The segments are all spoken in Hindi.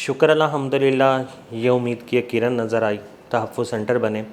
शुक्र अल्हम्दुलिल्लाह, ये उम्मीद की किरण नज़र आई, तहफ़्फ़ुज़ सेंटर बने।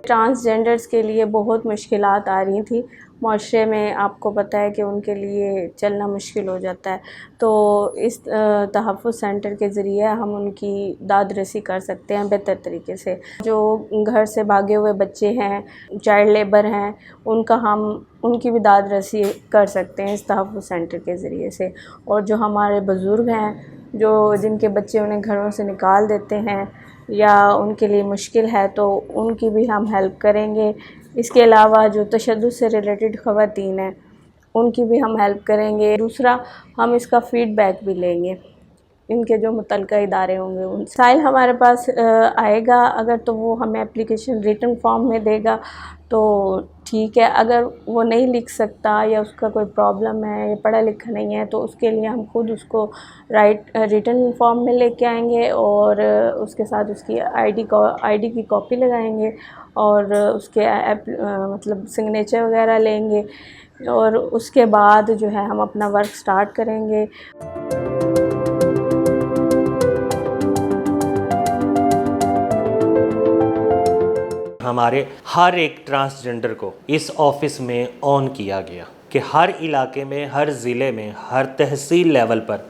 ट्रांसजेंडर्स के लिए बहुत मुश्किलात आ रही थी माशरे में। आपको पता है कि उनके लिए चलना मुश्किल हो जाता है, तो इस तहफ़्फ़ुज़ सेंटर के ज़रिए हम उनकी दाद रसी कर सकते हैं बेहतर तरीके से। जो घर से भागे हुए बच्चे हैं, चाइल्ड लेबर हैं, उनकी भी दाद रसी कर सकते हैं इस तहफ़्फ़ुज़ सेंटर के ज़रिए से। और जो हमारे बुज़ुर्ग हैं, जो जिनके बच्चे उन्हें घरों से निकाल देते हैं या उनके लिए मुश्किल है, तो उनकी भी हम हेल्प करेंगे। इसके अलावा जो तशद्दुद से रिलेटेड ख़वातीन हैं, उनकी भी हम हेल्प करेंगे। दूसरा, हम इसका फ़ीडबैक भी लेंगे, इनके जो मुतल्लिक़ा इदारे होंगे उन साइल हमारे पास आएगा। अगर तो वो हमें एप्लीकेशन रिटन फॉर्म में देगा तो ठीक है, अगर वो नहीं लिख सकता या उसका कोई प्रॉब्लम है या पढ़ा लिखा नहीं है, तो उसके लिए हम खुद उसको रिटन फॉर्म में लेके आएंगे और उसके साथ उसकी आईडी की कॉपी लगाएंगे और उसके मतलब सिग्नेचर वगैरह लेंगे और उसके बाद जो है हम अपना वर्क स्टार्ट करेंगे। हमारे हर एक ट्रांसजेंडर को इस ऑफिस में ऑन किया गया कि हर इलाके में, हर ज़िले में, हर तहसील लेवल पर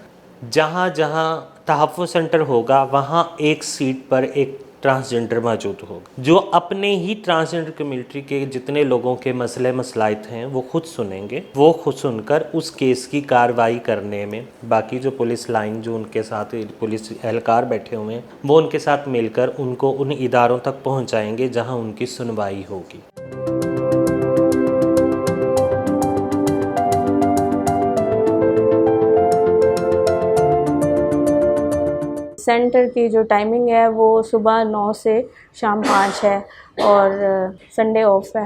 जहाँ जहाँ तहफ़्फ़ुज़ सेंटर होगा वहाँ एक सीट पर एक ट्रांसजेंडर मौजूद होगा, जो अपने ही ट्रांसजेंडर कम्युनिटी के जितने लोगों के मसले मसलाइत हैं वो खुद सुनेंगे। वो खुद सुनकर उस केस की कार्रवाई करने में बाकी जो पुलिस लाइन, जो उनके साथ पुलिस एहलकार बैठे हुए हैं, वो उनके साथ मिलकर उनको उन इदारों तक पहुंचाएंगे जहां उनकी सुनवाई होगी। सेंटर की जो टाइमिंग है वो सुबह 9 से शाम 5 है और संडे ऑफ है।